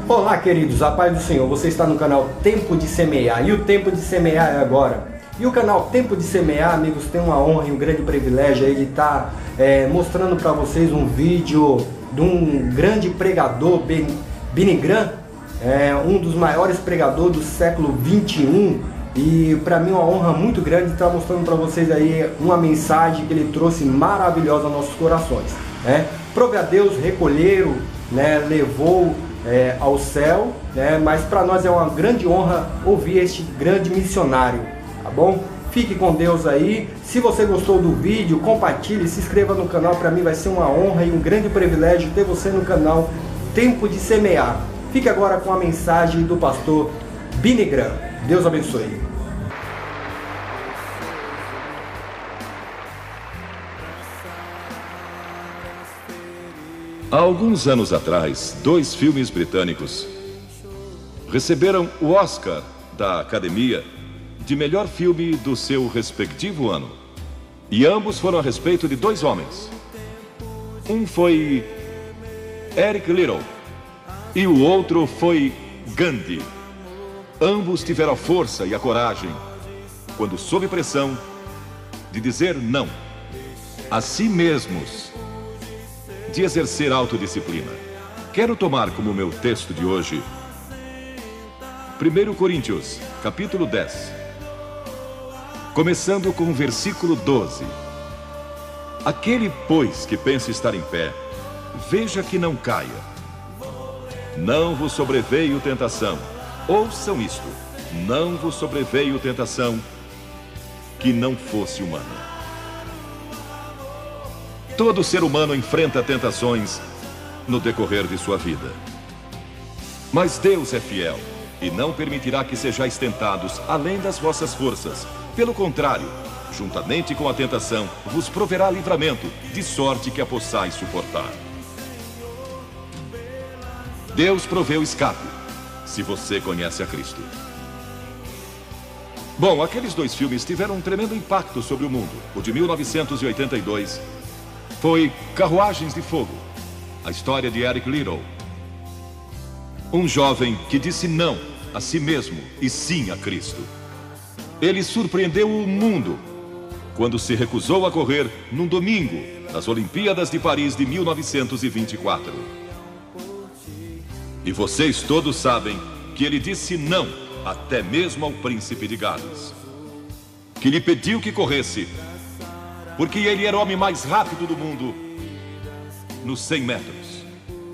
Olá, queridos, a paz do Senhor. Você está no canal Tempo de Semear e o tempo de semear é agora. E o canal Tempo de Semear, amigos, tem uma honra e um grande privilégio aí de estar mostrando para vocês um vídeo de um grande pregador, Billy Graham, um dos maiores pregadores do século 21. E para mim é uma honra muito grande estar mostrando para vocês aí uma mensagem que ele trouxe maravilhosa aos nossos corações. Prove a Deus, recolheram, levou ao céu, mas para nós é uma grande honra ouvir este grande missionário, tá bom? Fique com Deus aí. Se você gostou do vídeo, compartilhe, se inscreva no canal. Para mim vai ser uma honra e um grande privilégio ter você no canal Tempo de Semear. Fique agora com a mensagem do pastor Billy Graham. Deus abençoe. Há alguns anos atrás, dois filmes britânicos receberam o Oscar da Academia de melhor filme do seu respectivo ano. E ambos foram a respeito de dois homens. Um foi Eric Liddell e o outro foi Gandhi. Ambos tiveram a força e a coragem, quando sob pressão, de dizer não a si mesmos, de exercer autodisciplina. Quero tomar como meu texto de hoje 1 Coríntios, capítulo 10, começando com o versículo 12. Aquele, pois, que pensa estar em pé, veja que não caia. Não vos sobreveio tentação. Ouçam isto: não vos sobreveio tentação que não fosse humana. Todo ser humano enfrenta tentações no decorrer de sua vida. Mas Deus é fiel e não permitirá que sejais tentados além das vossas forças. Pelo contrário, juntamente com a tentação, vos proverá livramento, de sorte que a possais suportar. Deus proveu escape, se você conhece a Cristo. Bom, aqueles dois filmes tiveram um tremendo impacto sobre o mundo. O de 1982 foi Carruagens de Fogo, a história de Eric Liddell, um jovem que disse não a si mesmo e sim a Cristo. Ele surpreendeu o mundo quando se recusou a correr num domingo nas Olimpíadas de Paris de 1924. E vocês todos sabem que ele disse não até mesmo ao príncipe de Gales, que lhe pediu que corresse, porque ele era o homem mais rápido do mundo nos 100 metros.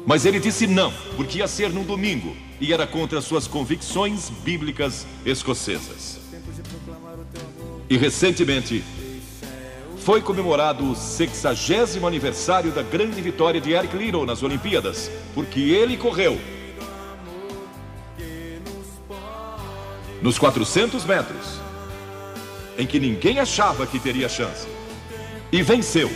Mas ele disse não, porque ia ser num domingo e era contra suas convicções bíblicas escocesas. E recentemente foi comemorado o 60º aniversário da grande vitória de Eric Liddell nas Olimpíadas, porque ele correu nos 400 metros, em que ninguém achava que teria chance. E venceu.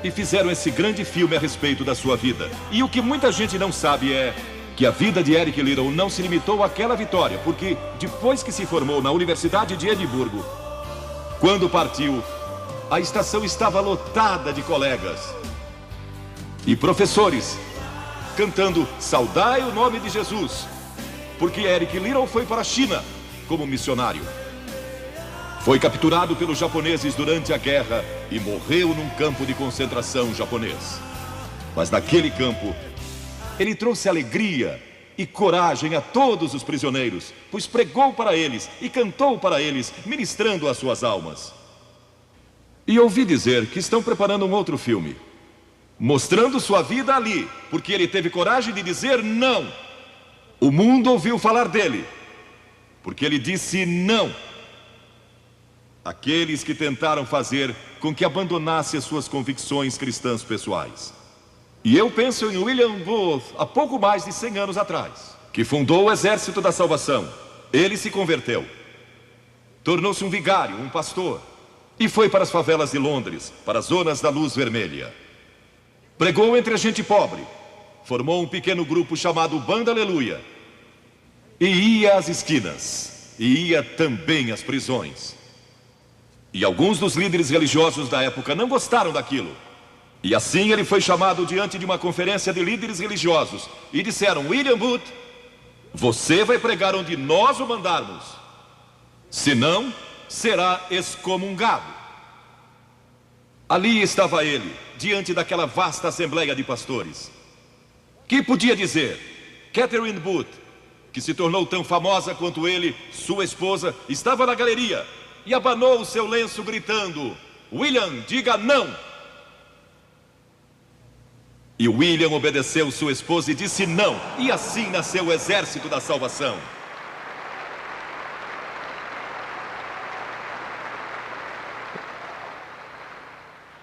E fizeram esse grande filme a respeito da sua vida. E o que muita gente não sabe é que a vida de Eric Liddell não se limitou àquela vitória, porque depois que se formou na Universidade de Edimburgo, quando partiu, a estação estava lotada de colegas e professores cantando "Saudai o nome de Jesus", porque Eric Liddell foi para a China como missionário. Foi capturado pelos japoneses durante a guerra e morreu num campo de concentração japonês. Mas naquele campo, ele trouxe alegria e coragem a todos os prisioneiros, pois pregou para eles e cantou para eles, ministrando as suas almas. E ouvi dizer que estão preparando um outro filme, mostrando sua vida ali, porque ele teve coragem de dizer não. O mundo ouviu falar dele, porque ele disse não àqueles que tentaram fazer com que abandonasse as suas convicções cristãs pessoais. E eu penso em William Booth, há pouco mais de 100 anos atrás, que fundou o Exército da Salvação. Ele se converteu, tornou-se um vigário, um pastor, e foi para as favelas de Londres, para as zonas da luz vermelha. Pregou entre a gente pobre, formou um pequeno grupo chamado Banda Aleluia, e ia às esquinas, e ia também às prisões. E alguns dos líderes religiosos da época não gostaram daquilo, E assim ele foi chamado diante de uma conferência de líderes religiosos. E disseram: William Booth, você vai pregar onde nós o mandarmos. Senão, será excomungado. Ali estava ele, diante daquela vasta assembleia de pastores. Que podia dizer? Catherine Booth, que se tornou tão famosa quanto ele, sua esposa, estava na galeria e abanou o seu lenço gritando: William, diga não! E William obedeceu sua esposa e disse não, e assim nasceu o exército da salvação.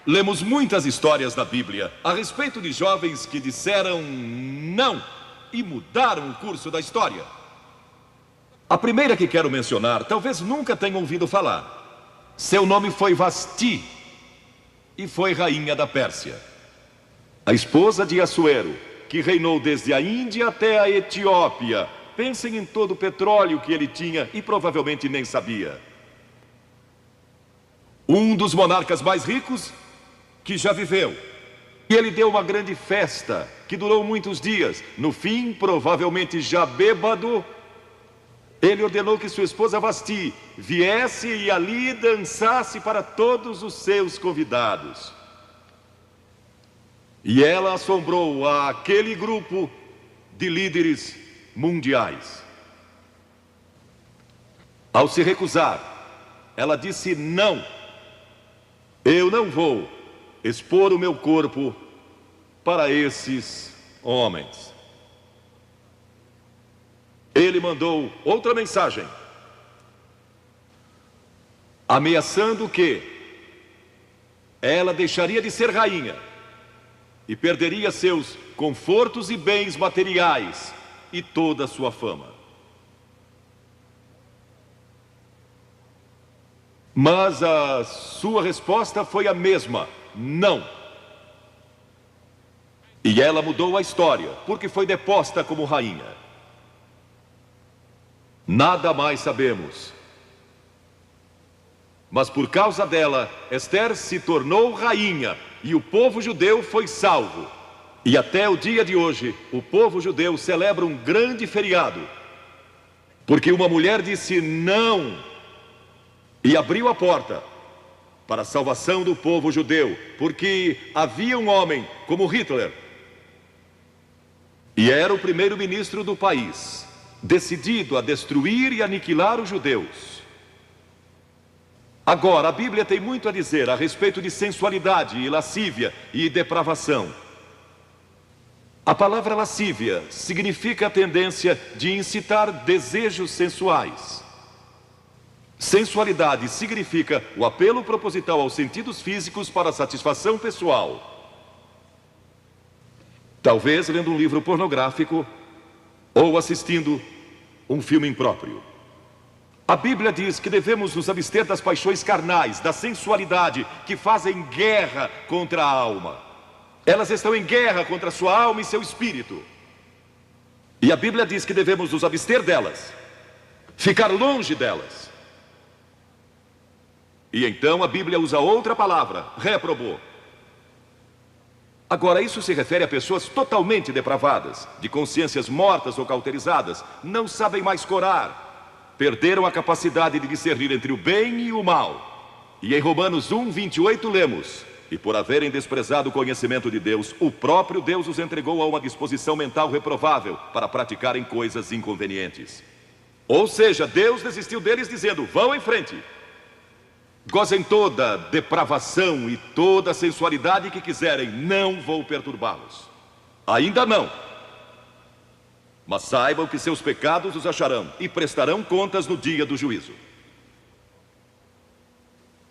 Lemos muitas histórias da Bíblia a respeito de jovens que disseram não e mudaram o curso da história. A primeira que quero mencionar, talvez nunca tenham ouvido falar. Seu nome foi Vasti e foi rainha da Pérsia. A esposa de Assuero, que reinou desde a Índia até a Etiópia. Pensem em todo o petróleo que ele tinha e provavelmente nem sabia. Um dos monarcas mais ricos que já viveu. E ele deu uma grande festa que durou muitos dias. No fim, provavelmente já bêbado, ele ordenou que sua esposa Vasti viesse e ali dançasse para todos os seus convidados. E ela assombrou aquele grupo de líderes mundiais. Ao se recusar, ela disse não. Eu não vou expor o meu corpo para esses homens. Ele mandou outra mensagem, ameaçando que ela deixaria de ser rainha e perderia seus confortos e bens materiais e toda a sua fama. Mas a sua resposta foi a mesma: não. E ela mudou a história, porque foi deposta como rainha. Nada mais sabemos. Mas por causa dela, Esther se tornou rainha e o povo judeu foi salvo. E até o dia de hoje, o povo judeu celebra um grande feriado, porque uma mulher disse não e abriu a porta para a salvação do povo judeu, porque havia um homem como Hitler, e era o primeiro-ministro do país, decidido a destruir e aniquilar os judeus. Agora, a Bíblia tem muito a dizer a respeito de sensualidade e lascívia e depravação. A palavra lascívia significa a tendência de incitar desejos sensuais. Sensualidade significa o apelo proposital aos sentidos físicos para a satisfação pessoal. Talvez lendo um livro pornográfico ou assistindo um filme impróprio. A Bíblia diz que devemos nos abster das paixões carnais, da sensualidade, que fazem guerra contra a alma. Elas estão em guerra contra a sua alma e seu espírito. E a Bíblia diz que devemos nos abster delas, ficar longe delas. E então a Bíblia usa outra palavra, réprobo. Agora, isso se refere a pessoas totalmente depravadas, de consciências mortas ou cauterizadas, não sabem mais corar. Perderam a capacidade de discernir entre o bem e o mal. E em Romanos 1:28 lemos: e por haverem desprezado o conhecimento de Deus, o próprio Deus os entregou a uma disposição mental reprovável para praticarem coisas inconvenientes. Ou seja, Deus desistiu deles dizendo: vão em frente, gozem toda depravação e toda sensualidade que quiserem, não vou perturbá-los. Ainda não. Mas saibam que seus pecados os acharão e prestarão contas no dia do juízo.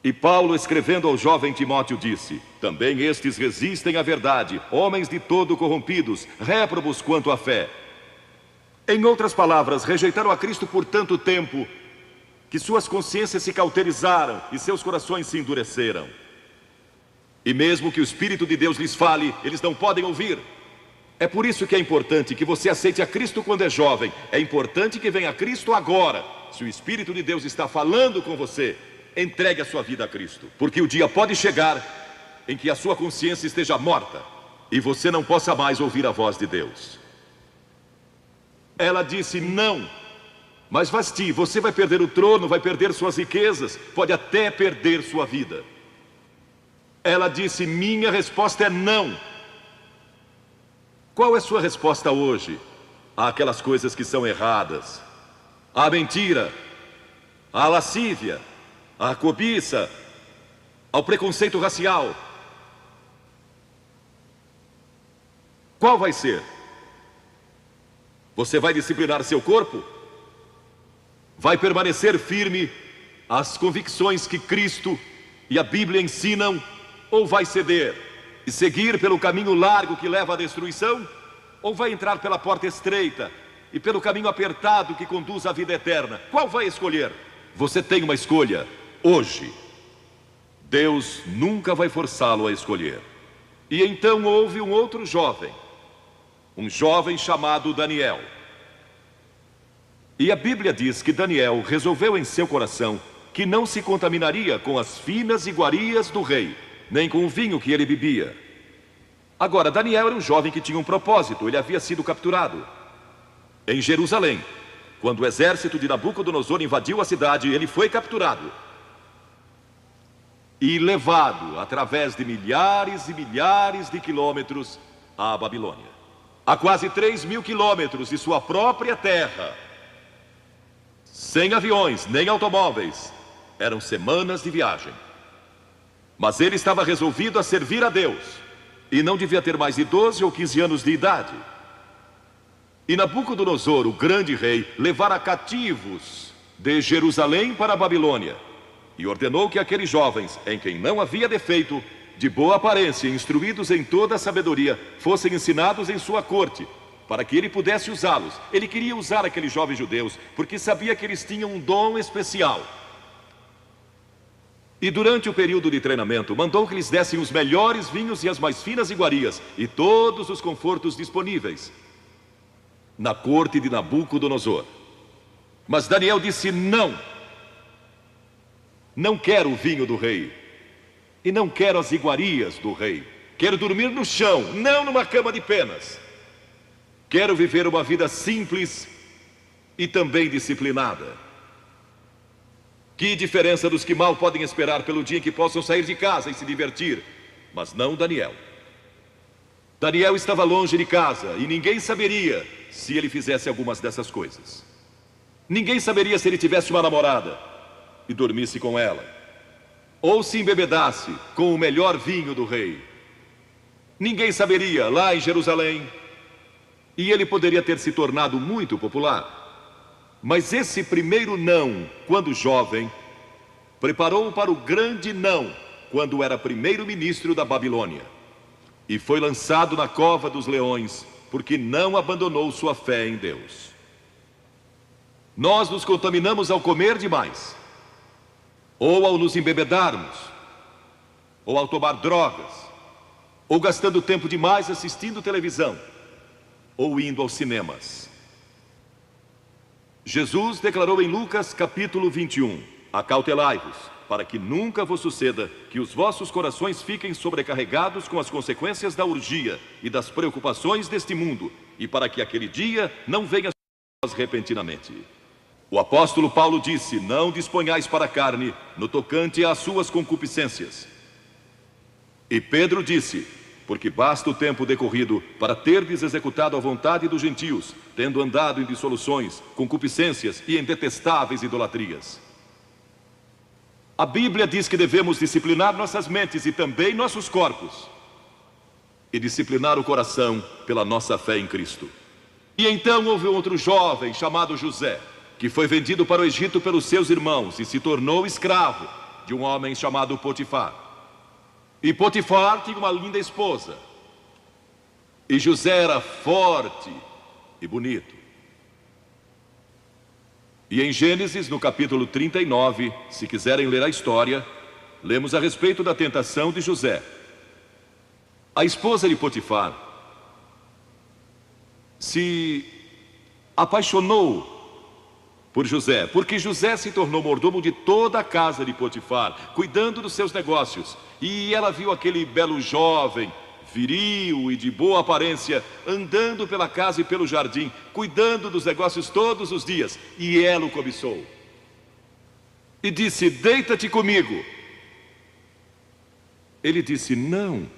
E Paulo, escrevendo ao jovem Timóteo, disse: também estes resistem à verdade, homens de todo corrompidos, réprobos quanto à fé. Em outras palavras, rejeitaram a Cristo por tanto tempo que suas consciências se cauterizaram e seus corações se endureceram. E mesmo que o Espírito de Deus lhes fale, eles não podem ouvir. É por isso que é importante que você aceite a Cristo quando é jovem. É importante que venha a Cristo agora. Se o Espírito de Deus está falando com você, entregue a sua vida a Cristo. Porque o dia pode chegar em que a sua consciência esteja morta e você não possa mais ouvir a voz de Deus. Ela disse: não, mas Vasti, você vai perder o trono, vai perder suas riquezas, pode até perder sua vida. Ela disse: minha resposta é não. Qual é sua resposta hoje àquelas coisas que são erradas? À mentira, à lascívia, à cobiça, ao preconceito racial? Qual vai ser? Você vai disciplinar seu corpo? Vai permanecer firme às convicções que Cristo e a Bíblia ensinam? Ou vai ceder e seguir pelo caminho largo que leva à destruição? Ou vai entrar pela porta estreita e pelo caminho apertado que conduz à vida eterna? Qual vai escolher? Você tem uma escolha hoje. Deus nunca vai forçá-lo a escolher. E então houve um outro jovem, um jovem chamado Daniel. E a Bíblia diz que Daniel resolveu em seu coração que não se contaminaria com as finas iguarias do rei, nem com o vinho que ele bebia. Agora, Daniel era um jovem que tinha um propósito. Ele havia sido capturado em Jerusalém. Quando o exército de Nabucodonosor invadiu a cidade, ele foi capturado e levado através de milhares e milhares de quilômetros à Babilônia. A quase 3.000 quilômetros de sua própria terra, sem aviões nem automóveis. Eram semanas de viagem. Mas ele estava resolvido a servir a Deus, e não devia ter mais de 12 ou 15 anos de idade. E Nabucodonosor, o grande rei, levara cativos de Jerusalém para a Babilônia, e ordenou que aqueles jovens, em quem não havia defeito, de boa aparência, instruídos em toda a sabedoria, fossem ensinados em sua corte, para que ele pudesse usá-los. Ele queria usar aqueles jovens judeus, porque sabia que eles tinham um dom especial. E durante o período de treinamento, mandou que lhes dessem os melhores vinhos e as mais finas iguarias, e todos os confortos disponíveis na corte de Nabucodonosor. Mas Daniel disse: não, não quero o vinho do rei, e não quero as iguarias do rei. Quero dormir no chão, não numa cama de penas. Quero viver uma vida simples e também disciplinada. Que diferença dos que mal podem esperar pelo dia em que possam sair de casa e se divertir. Mas não Daniel. Daniel estava longe de casa e ninguém saberia se ele fizesse algumas dessas coisas. Ninguém saberia se ele tivesse uma namorada e dormisse com ela, ou se embebedasse com o melhor vinho do rei. Ninguém saberia lá em Jerusalém. E ele poderia ter se tornado muito popular. Mas esse primeiro não, quando jovem, preparou-o para o grande não, quando era primeiro-ministro da Babilônia. E foi lançado na cova dos leões, porque não abandonou sua fé em Deus. Nós nos contaminamos ao comer demais, ou ao nos embebedarmos, ou ao tomar drogas, ou gastando tempo demais assistindo televisão, ou indo aos cinemas. Jesus declarou em Lucas capítulo 21: acautelai-vos, para que nunca vos suceda que os vossos corações fiquem sobrecarregados com as consequências da orgia e das preocupações deste mundo, e para que aquele dia não venha sobre vós repentinamente. O apóstolo Paulo disse: não disponhais para a carne no tocante às suas concupiscências. E Pedro disse: porque basta o tempo decorrido para terdes executado a vontade dos gentios, tendo andado em dissoluções, concupiscências e em detestáveis idolatrias. A Bíblia diz que devemos disciplinar nossas mentes e também nossos corpos, e disciplinar o coração pela nossa fé em Cristo. E então houve outro jovem chamado José, que foi vendido para o Egito pelos seus irmãos e se tornou escravo de um homem chamado Potifar. E Potifar tinha uma linda esposa. E José era forte e bonito. E em Gênesis, no capítulo 39, se quiserem ler a história, lemos a respeito da tentação de José. A esposa de Potifar se apaixonou por José, porque José se tornou mordomo de toda a casa de Potifar, cuidando dos seus negócios. E ela viu aquele belo jovem, viril e de boa aparência, andando pela casa e pelo jardim, cuidando dos negócios todos os dias, e ela o cobiçou. E disse: deita-te comigo. Ele disse: não.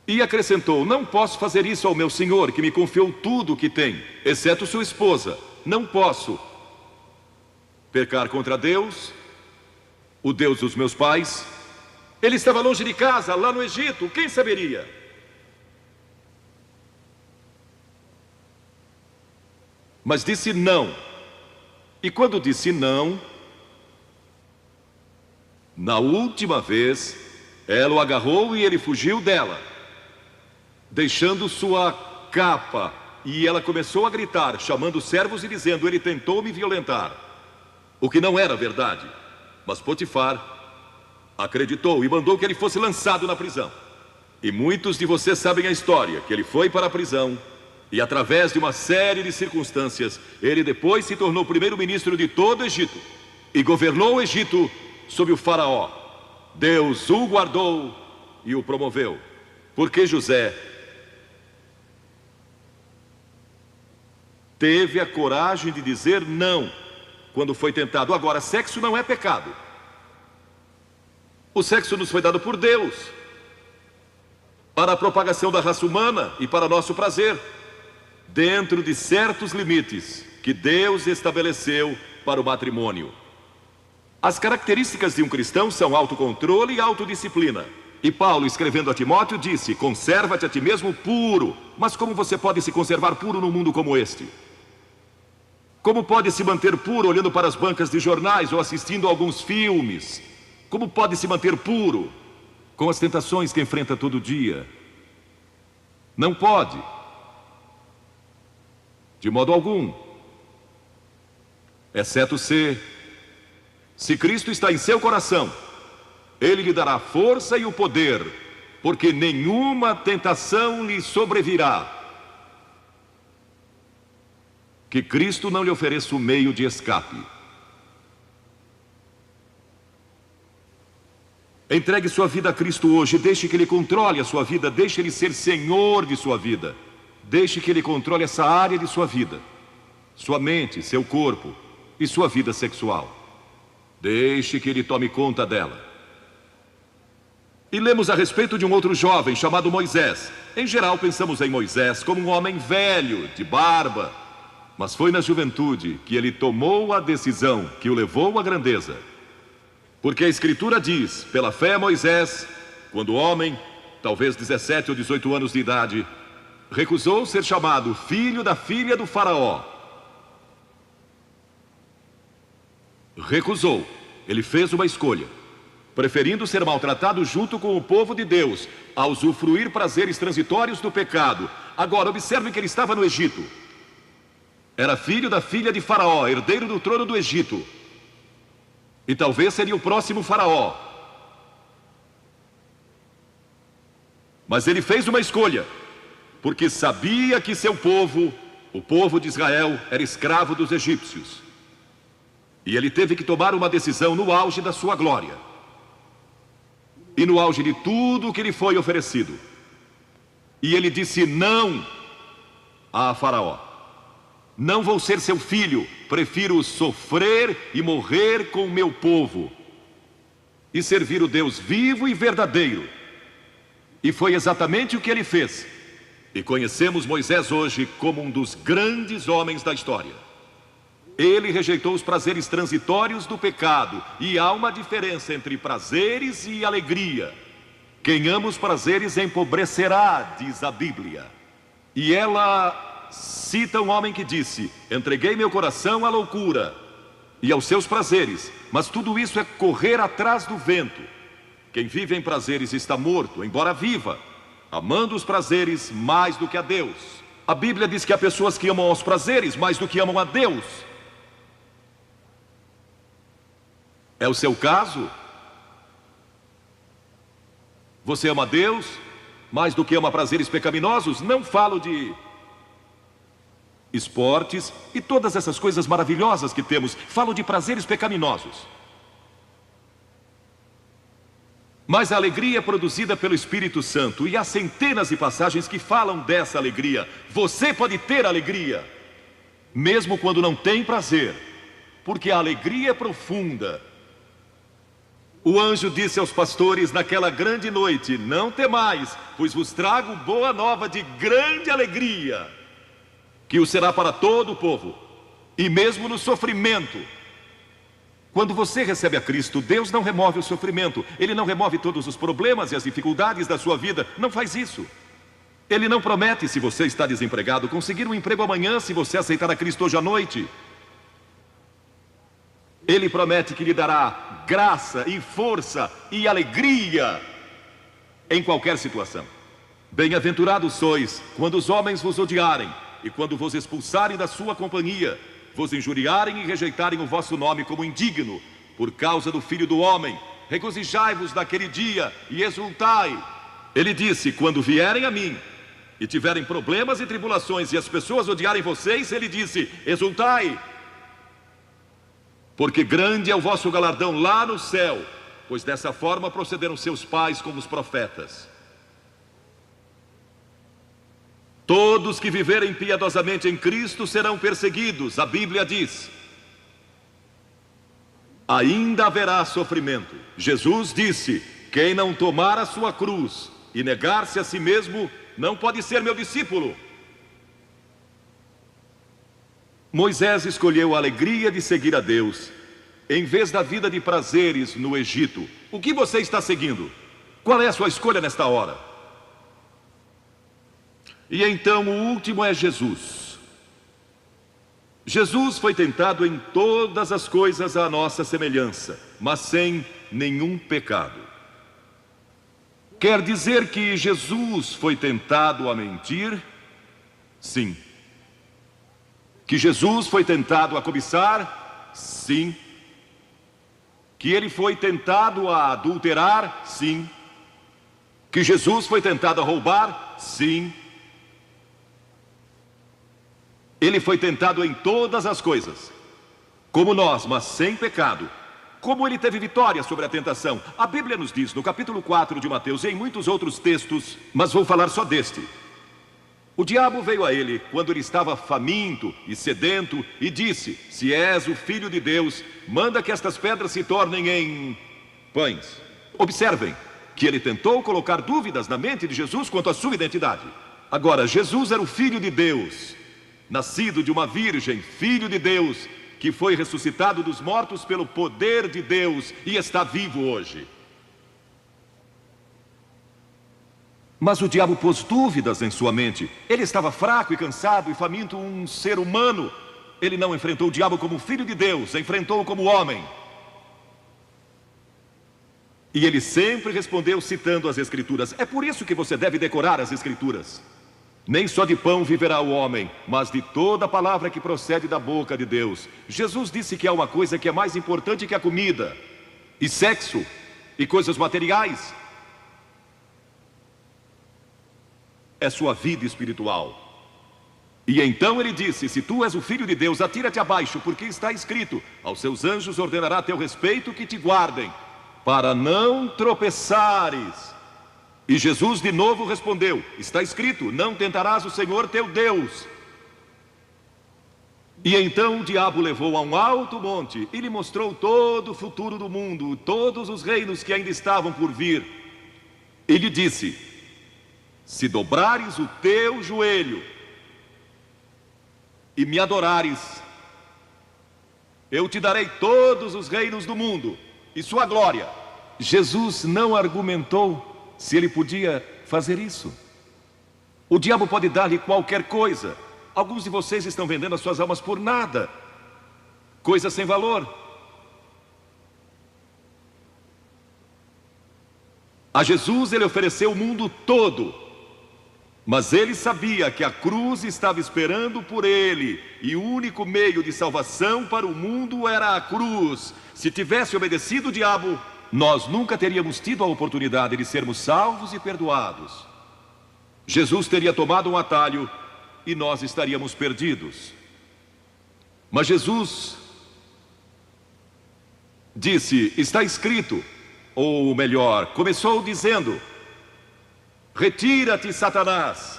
E acrescentou: não posso fazer isso ao meu senhor, que me confiou tudo o que tem, exceto sua esposa. Não posso pecar contra Deus, o Deus dos meus pais. Ele estava longe de casa, lá no Egito, quem saberia? Mas disse não. E quando disse não, na última vez, ela o agarrou e ele fugiu dela, deixando sua capa. E ela começou a gritar, chamando os servos e dizendo: ele tentou me violentar. O que não era verdade. Mas Potifar acreditou e mandou que ele fosse lançado na prisão. E muitos de vocês sabem a história, que ele foi para a prisão e, através de uma série de circunstâncias, ele depois se tornou primeiro-ministro de todo o Egito e governou o Egito sob o faraó. Deus o guardou e o promoveu, porque José teve a coragem de dizer não quando foi tentado. Agora, sexo não é pecado. O sexo nos foi dado por Deus para a propagação da raça humana e para nosso prazer, dentro de certos limites que Deus estabeleceu para o matrimônio. As características de um cristão são autocontrole e autodisciplina. E Paulo, escrevendo a Timóteo, disse: conserva-te a ti mesmo puro. Mas como você pode se conservar puro num mundo como este? Como pode se manter puro olhando para as bancas de jornais ou assistindo a alguns filmes? Como pode se manter puro com as tentações que enfrenta todo dia? Não pode, de modo algum, exceto se Cristo está em seu coração. Ele lhe dará força e o poder, porque nenhuma tentação lhe sobrevirá que Cristo não lhe ofereça o meio de escape. Entregue sua vida a Cristo hoje, deixe que Ele controle a sua vida, deixe Ele ser Senhor de sua vida, deixe que Ele controle essa área de sua vida, sua mente, seu corpo e sua vida sexual. Deixe que Ele tome conta dela. E lemos a respeito de um outro jovem chamado Moisés. Em geral pensamos em Moisés como um homem velho, de barba, mas foi na juventude que ele tomou a decisão que o levou à grandeza. Porque a Escritura diz: pela fé Moisés, quando homem, talvez 17 ou 18 anos de idade, recusou ser chamado filho da filha do faraó. Recusou. Ele fez uma escolha, preferindo ser maltratado junto com o povo de Deus, a usufruir prazeres transitórios do pecado. Agora, observe que ele estava no Egito. Era filho da filha de Faraó, herdeiro do trono do Egito. E talvez seria o próximo faraó. Mas ele fez uma escolha, porque sabia que seu povo, o povo de Israel, era escravo dos egípcios. E ele teve que tomar uma decisão no auge da sua glória. E no auge de tudo que lhe foi oferecido. E ele disse não a Faraó. Não vou ser seu filho, prefiro sofrer e morrer com o meu povo e servir o Deus vivo e verdadeiro. E foi exatamente o que ele fez. E conhecemos Moisés hoje como um dos grandes homens da história. Ele rejeitou os prazeres transitórios do pecado. E há uma diferença entre prazeres e alegria. Quem ama os prazeres empobrecerá, diz a Bíblia. E ela cita um homem que disse: entreguei meu coração à loucura e aos seus prazeres, mas tudo isso é correr atrás do vento. Quem vive em prazeres está morto, embora viva, amando os prazeres mais do que a Deus. A Bíblia diz que há pessoas que amam aos prazeres mais do que amam a Deus. É o seu caso? Você ama a Deus mais do que ama prazeres pecaminosos? Não falo de esportes e todas essas coisas maravilhosas que temos. Falo de prazeres pecaminosos. Mas a alegria é produzida pelo Espírito Santo, e há centenas de passagens que falam dessa alegria. Você pode ter alegria, mesmo quando não tem prazer, porque a alegria é profunda. O anjo disse aos pastores naquela grande noite: não temais, pois vos trago boa nova de grande alegria, que o será para todo o povo, e mesmo no sofrimento. Quando você recebe a Cristo, Deus não remove o sofrimento. Ele não remove todos os problemas e as dificuldades da sua vida. Não faz isso. Ele não promete, se você está desempregado, conseguir um emprego amanhã se você aceitar a Cristo hoje à noite. Ele promete que lhe dará graça e força e alegria em qualquer situação. Bem-aventurados sois quando os homens vos odiarem e quando vos expulsarem da sua companhia, vos injuriarem e rejeitarem o vosso nome como indigno, por causa do Filho do Homem. Regozijai-vos naquele dia e exultai. Ele disse: quando vierem a mim e tiverem problemas e tribulações e as pessoas odiarem vocês, ele disse: exultai, porque grande é o vosso galardão lá no céu, pois dessa forma procederam seus pais com os profetas. Todos que viverem piedosamente em Cristo serão perseguidos. A Bíblia diz: ainda haverá sofrimento. Jesus disse: quem não tomar a sua cruz e negar-se a si mesmo, não pode ser meu discípulo. Moisés escolheu a alegria de seguir a Deus, em vez da vida de prazeres no Egito. O que você está seguindo? Qual é a sua escolha nesta hora? E então o último é Jesus. Jesus foi tentado em todas as coisas à nossa semelhança, mas sem nenhum pecado. Quer dizer que Jesus foi tentado a mentir? Sim. Que Jesus foi tentado a cobiçar? Sim. Que ele foi tentado a adulterar? Sim. Que Jesus foi tentado a roubar? Sim. Ele foi tentado em todas as coisas, como nós, mas sem pecado. Como ele teve vitória sobre a tentação? A Bíblia nos diz no capítulo 4 de Mateus e em muitos outros textos, mas vou falar só deste. O diabo veio a ele quando ele estava faminto e sedento e disse: se és o Filho de Deus, manda que estas pedras se tornem em pães. Observem que ele tentou colocar dúvidas na mente de Jesus quanto à sua identidade. Agora, Jesus era o Filho de Deus, nascido de uma virgem, Filho de Deus, que foi ressuscitado dos mortos pelo poder de Deus e está vivo hoje. Mas o diabo pôs dúvidas em sua mente. Ele estava fraco e cansado e faminto, um ser humano. Ele não enfrentou o diabo como Filho de Deus, enfrentou-o como homem. E ele sempre respondeu citando as Escrituras. É por isso que você deve decorar as Escrituras. Nem só de pão viverá o homem, mas de toda a palavra que procede da boca de Deus. Jesus disse que há uma coisa que é mais importante que a comida, e sexo, e coisas materiais. É sua vida espiritual. E então ele disse: se tu és o Filho de Deus, atira-te abaixo, porque está escrito: aos seus anjos ordenará a teu respeito que te guardem, para não tropeçares. E Jesus de novo respondeu: está escrito, não tentarás o Senhor teu Deus. E então o diabo levou a um alto monte e lhe mostrou todo o futuro do mundo, todos os reinos que ainda estavam por vir. E lhe disse: se dobrares o teu joelho e me adorares, eu te darei todos os reinos do mundo e sua glória. Jesus não argumentou se ele podia fazer isso. O diabo pode dar-lhe qualquer coisa. Alguns de vocês estão vendendo as suas almas por nada, coisas sem valor. A Jesus ele ofereceu o mundo todo, mas ele sabia que a cruz estava esperando por ele, e o único meio de salvação para o mundo era a cruz. Se tivesse obedecido o diabo, nós nunca teríamos tido a oportunidade de sermos salvos e perdoados. Jesus teria tomado um atalho e nós estaríamos perdidos. Mas Jesus disse, está escrito, ou melhor, começou dizendo, retira-te, Satanás,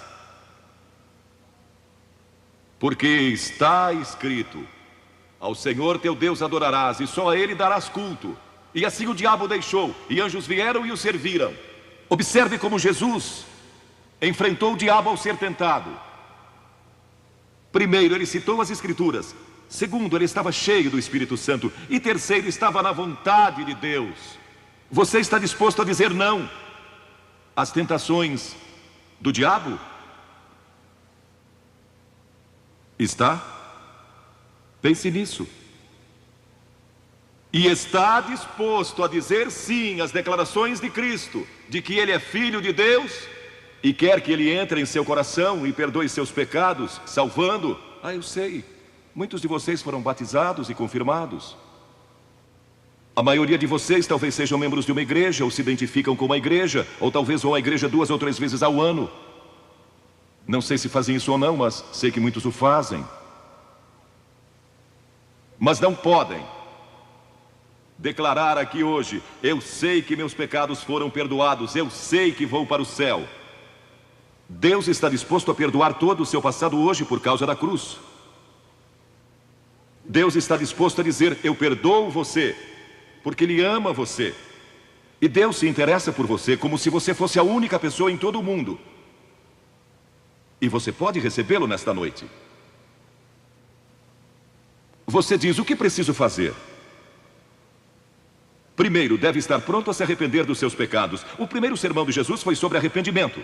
porque está escrito, ao Senhor teu Deus adorarás, e só a Ele darás culto. E assim o diabo deixou, e anjos vieram e o serviram. Observe como Jesus enfrentou o diabo ao ser tentado. Primeiro, ele citou as Escrituras. Segundo, ele estava cheio do Espírito Santo. E terceiro, estava na vontade de Deus. Você está disposto a dizer não às tentações do diabo? Está? Pense nisso. E está disposto a dizer sim às declarações de Cristo, de que Ele é Filho de Deus, e quer que Ele entre em seu coração e perdoe seus pecados, salvando? Ah, eu sei, muitos de vocês foram batizados e confirmados. A maioria de vocês talvez sejam membros de uma igreja, ou se identificam com uma igreja, ou talvez vão à igreja 2 ou 3 vezes ao ano. Não sei se fazem isso ou não, mas sei que muitos o fazem. Mas não podem declarar aqui hoje, eu sei que meus pecados foram perdoados, eu sei que vou para o céu. Deus está disposto a perdoar todo o seu passado hoje por causa da cruz. Deus está disposto a dizer, eu perdoo você, porque Ele ama você. E Deus se interessa por você como se você fosse a única pessoa em todo o mundo. E você pode recebê-lo nesta noite. Você diz, o que preciso fazer? Primeiro, deve estar pronto a se arrepender dos seus pecados. O primeiro sermão de Jesus foi sobre arrependimento.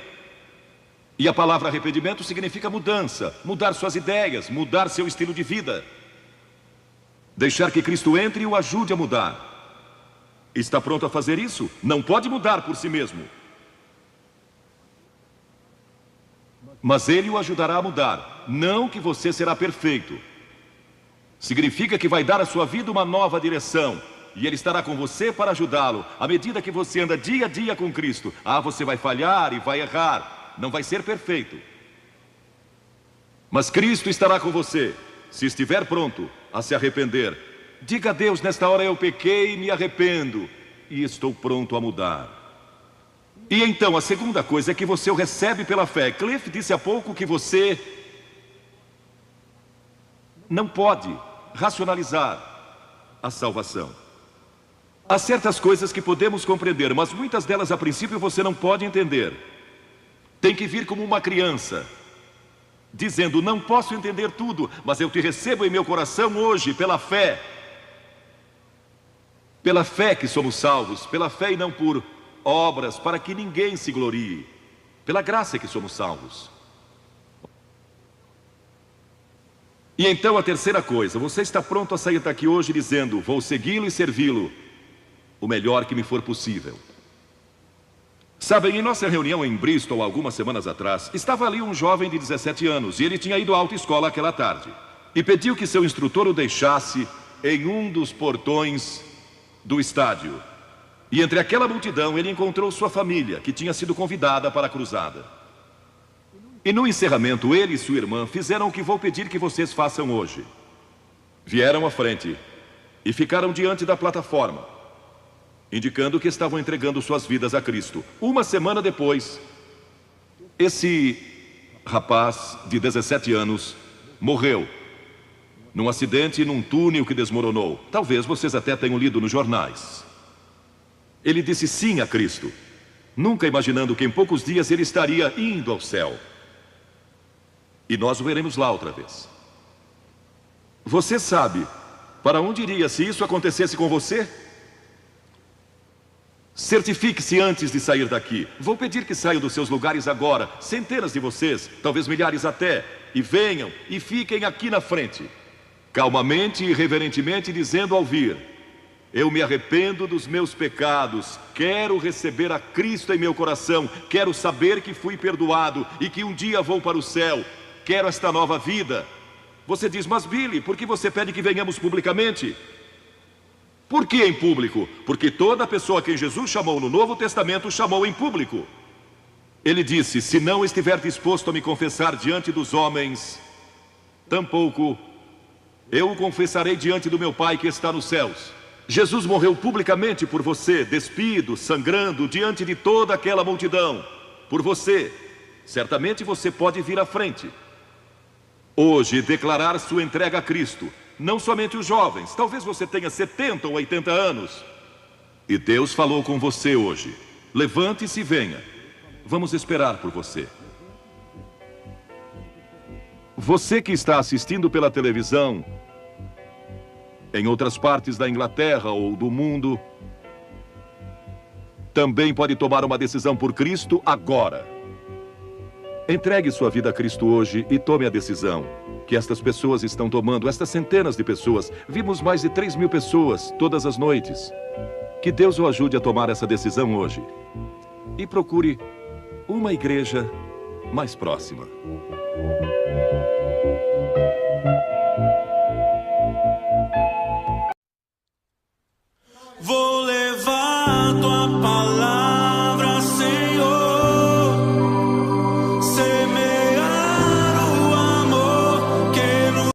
E a palavra arrependimento significa mudança, mudar suas ideias, mudar seu estilo de vida. Deixar que Cristo entre e o ajude a mudar. Está pronto a fazer isso? Não pode mudar por si mesmo. Mas Ele o ajudará a mudar. Não que você será perfeito. Significa que vai dar à sua vida uma nova direção. E Ele estará com você para ajudá-lo. À medida que você anda dia a dia com Cristo. Ah, você vai falhar e vai errar. Não vai ser perfeito. Mas Cristo estará com você. Se estiver pronto a se arrepender. Diga a Deus, nesta hora eu pequei e me arrependo. E estou pronto a mudar. E então, a segunda coisa é que você o recebe pela fé. Cliff disse há pouco que você não pode racionalizar a salvação. Há certas coisas que podemos compreender, mas muitas delas a princípio você não pode entender. Tem que vir como uma criança, dizendo, não posso entender tudo, mas eu te recebo em meu coração hoje pela fé. Pela fé que somos salvos, pela fé e não por obras, para que ninguém se glorie. Pela graça que somos salvos. E então a terceira coisa, você está pronto a sair daqui hoje dizendo, vou segui-lo e servi-lo o melhor que me for possível. Sabem, em nossa reunião em Bristol, algumas semanas atrás, estava ali um jovem de 17 anos, e ele tinha ido à autoescola aquela tarde, e pediu que seu instrutor o deixasse em um dos portões do estádio. E entre aquela multidão, ele encontrou sua família, que tinha sido convidada para a cruzada. E no encerramento, ele e sua irmã fizeram o que vou pedir que vocês façam hoje. Vieram à frente e ficaram diante da plataforma, indicando que estavam entregando suas vidas a Cristo. Uma semana depois, esse rapaz de 17 anos morreu num acidente num túnel que desmoronou. Talvez vocês até tenham lido nos jornais. Ele disse sim a Cristo, nunca imaginando que em poucos dias ele estaria indo ao céu. E nós o veremos lá outra vez. Você sabe para onde iria se isso acontecesse com você? Certifique-se antes de sair daqui. Vou pedir que saiam dos seus lugares agora, centenas de vocês, talvez milhares até, e venham e fiquem aqui na frente, calmamente e reverentemente dizendo ao vir, eu me arrependo dos meus pecados, quero receber a Cristo em meu coração, quero saber que fui perdoado e que um dia vou para o céu, quero esta nova vida. Você diz, mas Billy, por que você pede que venhamos publicamente? Por que em público? Porque toda pessoa a quem Jesus chamou no Novo Testamento chamou em público. Ele disse: se não estiver disposto a me confessar diante dos homens, tampouco eu o confessarei diante do meu Pai que está nos céus. Jesus morreu publicamente por você, despido, sangrando, diante de toda aquela multidão. Por você. Certamente você pode vir à frente hoje declarar sua entrega a Cristo. Não somente os jovens, talvez você tenha 70 ou 80 anos. E Deus falou com você hoje. Levante-se e venha. Vamos esperar por você. Você que está assistindo pela televisão, em outras partes da Inglaterra ou do mundo, também pode tomar uma decisão por Cristo agora. Entregue sua vida a Cristo hoje e tome a decisão que estas pessoas estão tomando, estas centenas de pessoas. Vimos mais de 3.000 pessoas todas as noites. Que Deus o ajude a tomar essa decisão hoje. E procure uma igreja mais próxima.